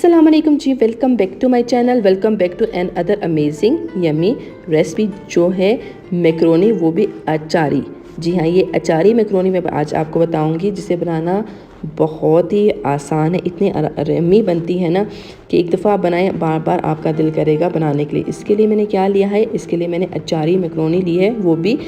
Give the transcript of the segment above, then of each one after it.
अस्सलाम वालेकुम जी, welcome back to my channel. Welcome back to another amazing yummy recipe जो है मैक्रोनी, वो भी अचारी। जी हाँ, ये अचारी मैक्रोनी मैं आज आपको बताऊंगी, जिसे बनाना बहुत ही आसान है। इतनी यम्मी बनती है ना कि एक दफ़ा बनाएं बार बार आपका दिल करेगा बनाने के लिए। इसके लिए मैंने क्या लिया है, इसके लिए मैंने अचारी मैक्रोनी ली है, वो भी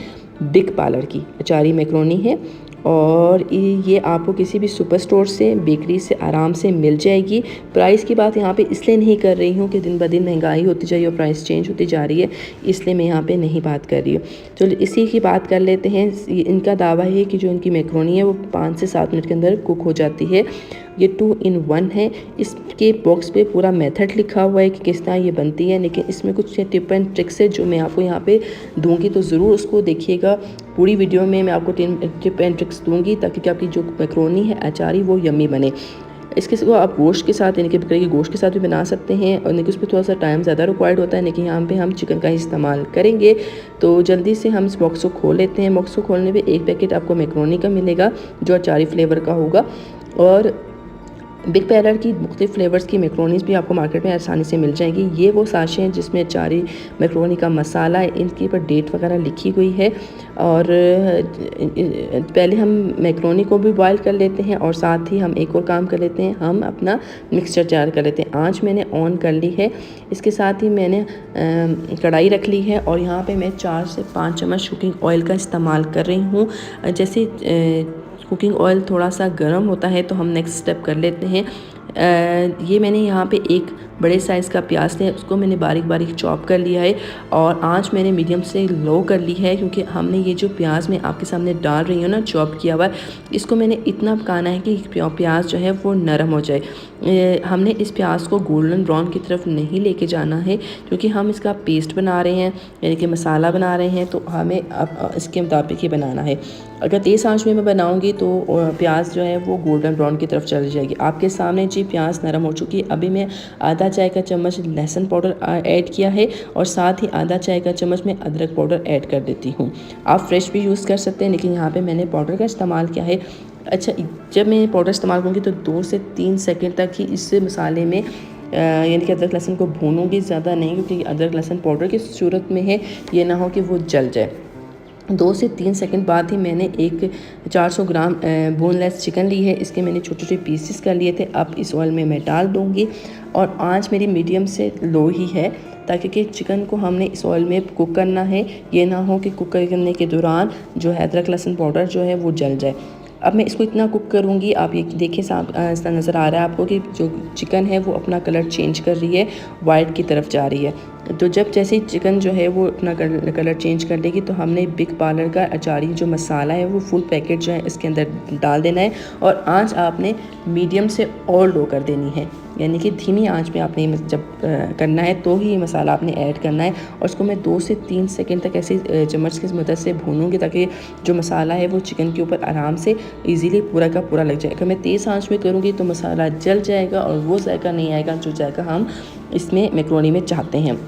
बिग पार्लर की अचारी मैक्रोनी है। और ये आपको किसी भी सुपर स्टोर से, बेकरी से आराम से मिल जाएगी। प्राइस की बात यहाँ पे इसलिए नहीं कर रही हूँ कि दिन ब दिन महंगाई होती जा रही है और प्राइस चेंज होती जा रही है, इसलिए मैं यहाँ पे नहीं बात कर रही हूँ। चलो इसी की बात कर लेते हैं। इनका दावा है कि जो इनकी मैक्रोनी है वो 5 से 7 मिनट के अंदर कुक हो जाती है। ये 2 in 1 है। इसके बॉक्स पे पूरा मेथड लिखा हुआ है कि किस तरह ये बनती है, लेकिन इसमें कुछ टिप एंड ट्रिक्स है जो मैं आपको यहाँ पे दूंगी, तो ज़रूर उसको देखिएगा। पूरी वीडियो में मैं आपको टिप एंड ट्रिक्स दूंगी ताकि आपकी जो मैक्रोनी है अचारी वो यम्मी बने। इसके सिवा आप गोश्त के साथ, यानी कि बकरे के गोश्त के साथ भी बना सकते हैं, और लेकिन उस पर थोड़ा सा टाइम ज़्यादा रिक्वायर्ड होता है, लेकिन यहाँ पे हम चिकन का इस्तेमाल करेंगे। तो जल्दी से हम इस बॉक्स को खोल लेते हैं। बॉक्स को खोलने पे एक पैकेट आपको मैक्रोनी का मिलेगा जो अचारी फ्लेवर का होगा, और बिग पार्लर की मुख्तलिफ फ्लेवर्स की मैक्रोनीज़ भी आपको मार्केट में आसानी से मिल जाएंगी। ये वो साशे हैं जिसमें अचारी मैक्रोनी का मसाला है, इनके ऊपर डेट वगैरह लिखी हुई है। और पहले हम मैक्रोनी को भी बॉयल कर लेते हैं, और साथ ही हम एक और काम कर लेते हैं, हम अपना मिक्सचर तैयार कर लेते हैं। आँच मैंने ऑन कर ली है। इसके साथ ही मैंने कढ़ाई रख ली है, और यहाँ पर मैं 4 से 5 चम्मच कुकिंग ऑयल का इस्तेमाल कर रही हूँ। जैसे कुकिंग ऑयल थोड़ा सा गर्म होता है तो हम नेक्स्ट स्टेप कर लेते हैं। ये मैंने यहाँ पे एक बड़े साइज़ का प्याज है, उसको मैंने बारीक बारीक चॉप कर लिया है, और आंच मैंने मीडियम से लो कर ली है, क्योंकि हमने ये जो प्याज मैं आपके सामने डाल रही हूँ ना चॉप किया हुआ, इसको मैंने इतना पकाना है कि प्याज जो है वो नरम हो जाए। हमने इस प्याज को गोल्डन ब्राउन की तरफ नहीं लेके जाना है, क्योंकि हम इसका पेस्ट बना रहे हैं, यानी कि मसाला बना रहे हैं, तो हमें अब इसके मुताबिक ही बनाना है। अगर तेज़ आंच में मैं बनाऊंगी तो प्याज जो है वो गोल्डन ब्राउन की तरफ चली जाएगी। आपके सामने जी प्याज नरम हो चुकी है। अभी मैं आधा चाय का चम्मच लहसुन पाउडर ऐड किया है, और साथ ही आधा चाय का चम्मच में अदरक पाउडर ऐड कर देती हूँ। आप फ्रेश भी यूज़ कर सकते हैं, लेकिन यहाँ पे मैंने पाउडर का इस्तेमाल किया है। अच्छा, जब मैं पाउडर इस्तेमाल करूँगी तो 2 से 3 सेकंड तक ही इस मसाले में यानी कि अदरक लहसुन को भूनूंगी, ज़्यादा नहीं, क्योंकि अदरक लहसुन पाउडर की सूरत में है, ये ना हो कि वो जल जाए। 2 से 3 सेकंड बाद ही मैंने एक 400 ग्राम बोनलेस चिकन ली है। इसके मैंने छोटे छोटे पीसेस कर लिए थे। अब इस ऑयल में मैं डाल दूँगी, और आंच मेरी मीडियम से लो ही है, ताकि कि चिकन को हमने इस ऑयल में कुक करना है। ये ना हो कि कुक करने के दौरान जो है अदरक लहसुन पाउडर जो है वो जल जाए। अब मैं इसको इतना कुक करूँगी, आप ये देखिए साहब, ऐसा नज़र आ रहा है आपको कि जो चिकन है वो अपना कलर चेंज कर रही है, वाइट की तरफ जा रही है। तो जब जैसे ही चिकन जो है वो अपना कलर चेंज कर लेगी, तो हमने बिग पार्लर का अचारी जो मसाला है वो फुल पैकेट जो है इसके अंदर डाल देना है, और आंच आपने मीडियम से और लो कर देनी है, यानी कि धीमी आंच में आपने जब करना है तो ही ये मसाला आपने ऐड करना है। और उसको मैं 2 से 3 सेकंड तक ऐसे चम्मच की मदद से भूनूंगी, ताकि जो मसाला है वो चिकन के ऊपर आराम से इजीली पूरा का पूरा लग जाए। अगर मैं तेज़ आंच में करूँगी तो मसाला जल जाएगा, और वो जायका नहीं आएगा जो जायका हम इसमें मैक्रोनी में चाहते हैं।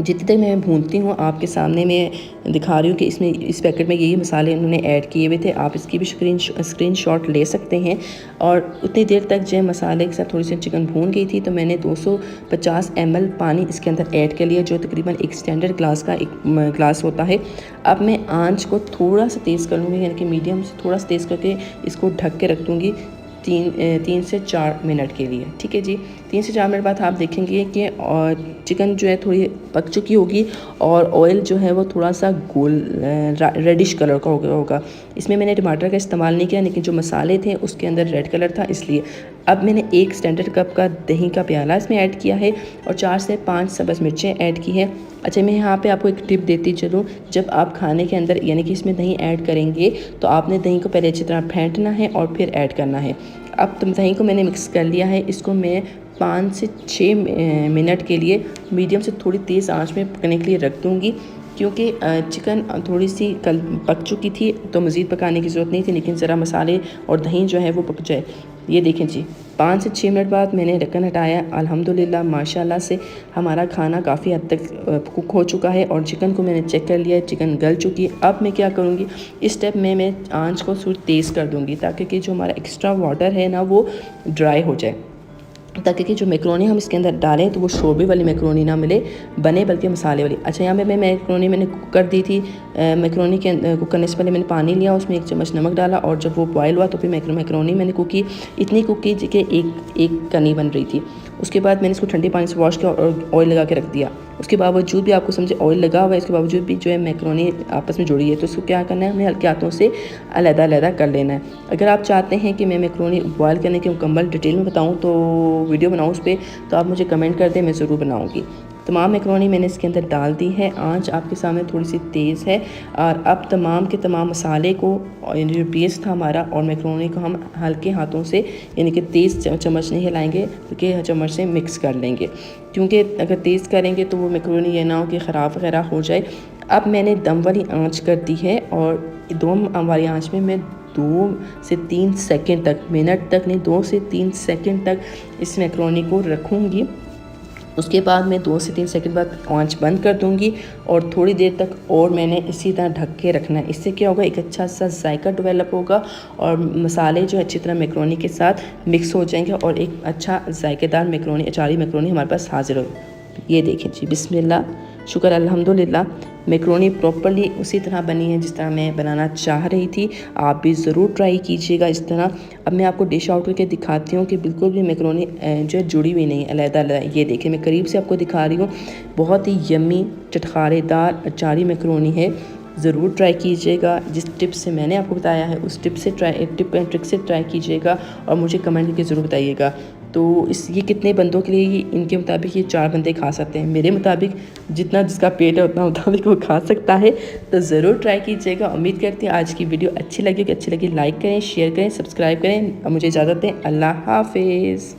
जितनी तक मैं भूनती हूँ, आपके सामने मैं दिखा रही हूँ कि इसमें इस पैकेट में यही मसाले उन्होंने ऐड किए हुए थे। आप इसकी भी स्क्रीनशॉट ले सकते हैं। और उतनी देर तक जो मसाले के साथ थोड़ी सी चिकन भून गई थी, तो मैंने 250 ml पानी इसके अंदर ऐड कर लिया, जो तकरीबन एक स्टैंडर्ड ग्लास का एक ग्लास होता है। अब मैं आंच को थोड़ा सा तेज़ कर लूँगी, यानी कि मीडियम से थोड़ा सा तेज़ करके इसको ढक के रख दूँगी 3 से 4 मिनट के लिए। ठीक है जी, 3 से 4 मिनट बाद आप देखेंगे कि और चिकन जो है थोड़ी पक चुकी होगी, और ऑयल जो है वो थोड़ा सा रेडिश कलर का होगा। इसमें मैंने टमाटर का इस्तेमाल नहीं किया, लेकिन जो मसाले थे उसके अंदर रेड कलर था, इसलिए। अब मैंने 1 स्टैंडर्ड कप का दही का प्याला इसमें ऐड किया है, और 4 से 5 सब्ज़ मिर्चें ऐड की है। अच्छा, मैं यहाँ पे आपको एक टिप देती चलूँ। जब आप खाने के अंदर यानी कि इसमें दही ऐड करेंगे, तो आपने दही को पहले अच्छी तरह फेंटना है और फिर ऐड करना है। अब दही को मैंने मिक्स कर लिया है। इसको मैं 5 से 6 मिनट के लिए मीडियम से थोड़ी तेज़ आंच में पकने के लिए रख दूँगी, क्योंकि चिकन थोड़ी सी कल पक चुकी थी, तो मज़ीद पकाने की ज़रूरत नहीं थी, लेकिन ज़रा मसाले और दही जो है वो पक जाए। ये देखें जी, 5 से 6 मिनट बाद मैंने ढक्कन हटाया। अल्हम्दुलिल्लाह माशाल्लाह से हमारा खाना काफ़ी हद तक कुक हो चुका है, और चिकन को मैंने चेक कर लिया, चिकन गल चुकी है। अब मैं क्या करूँगी, इस स्टेप में मैं आंच को थोड़ी तेज़ कर दूँगी, ताकि कि जो हमारा एक्स्ट्रा वाटर है ना वो ड्राई हो जाए। ताकि कि जो मैक्रोनी हम इसके अंदर डालें तो वो शोरबे वाली मैक्रोनी ना मिले बने, बल्कि मसाले वाली। अच्छा, यहाँ पे मैं मैक्रोनी मैंने कुक कर दी थी। मैक्रोनी के कुक करने से पहले मैंने पानी लिया, उसमें 1 चम्मच नमक डाला और जब वो बॉयल हुआ तो फिर मैक्रोनी मैंने कुक की। इतनी कुक की कि एक कनी बन रही थी। उसके बाद मैंने इसको ठंडे पानी से वॉश किया और ऑयल लगा के रख दिया। उसके बावजूद भी आपको समझे ऑयल लगा हुआ है, इसके बावजूद भी जो है मैक्रोनी आपस में जुड़ी है, तो इसको क्या करना है, हमें हल्के हाथों से अलग-अलग कर लेना है। अगर आप चाहते हैं कि मैं मैक्रोनी बॉयल करने की मुकम्मल डिटेल में बताऊँ, तो वीडियो बनाऊँ उस पर, तो आप मुझे कमेंट कर दें, मैं ज़रूर बनाऊँगी। तमाम मैक्रोनी मैंने इसके अंदर डाल दी है। आंच आपके सामने थोड़ी सी तेज़ है। और अब तमाम के तमाम मसाले को और जो पेस्ट था हमारा और मैक्रोनी को हम हल्के हाथों से, यानी कि तेज़ चम्मच नहीं हिलाएंगे, बल्कि चम्मच से मिक्स कर लेंगे, क्योंकि अगर तेज़ करेंगे तो वो मैक्रोनी ये ना हो कि ख़राब वगैरह हो जाए। अब मैंने दम वाली आंच कर दी है और दम वाली आंच में मैं 2 से 3 सेकंड तक, मिनट तक नहीं, 2 से 3 सेकंड तक इस मैक्रोनी को रखूँगी। उसके बाद मैं 2 से 3 सेकंड बाद आंच बंद कर दूंगी और थोड़ी देर तक और मैंने इसी तरह ढक के रखना है। इससे क्या होगा, एक अच्छा सा जायका डेवलप होगा और मसाले जो अच्छी तरह मैक्रोनी के साथ मिक्स हो जाएंगे और एक अच्छा जायकेदार मैक्रोनी, अचारी मैक्रोनी हमारे पास हाजिर हो। ये देखें जी, बिस्मिल्लाह, शुक्र अल्हम्दुलिल्लाह, मैक्रोनी प्रॉपर्ली उसी तरह बनी है जिस तरह मैं बनाना चाह रही थी। आप भी ज़रूर ट्राई कीजिएगा इस तरह। अब मैं आपको डिश आउट करके दिखाती हूँ कि बिल्कुल भी मैक्रोनी जो है जुड़ी हुई नहीं, अलग-अलग। ये देखिए, मैं करीब से आपको दिखा रही हूँ। बहुत ही यम्मी चटखारेदार अचारी मैक्रोनी है। ज़रूर ट्राई कीजिएगा। जिस टिप से मैंने आपको बताया है उस टिप एंड ट्रिक से ट्राई कीजिएगा और मुझे कमेंट करके ज़रूर बताइएगा। तो ये कितने बंदों के लिए, इनके मुताबिक ये 4 बंदे खा सकते हैं। मेरे मुताबिक जितना जिसका पेट है उतना मुताबिक वो खा सकता है। तो ज़रूर ट्राई कीजिएगा। उम्मीद करती हूँ आज की वीडियो अच्छी लगी लाइक करें, शेयर करें, सब्सक्राइब करें और मुझे इजाज़त दें। अल्लाह हाफिज़।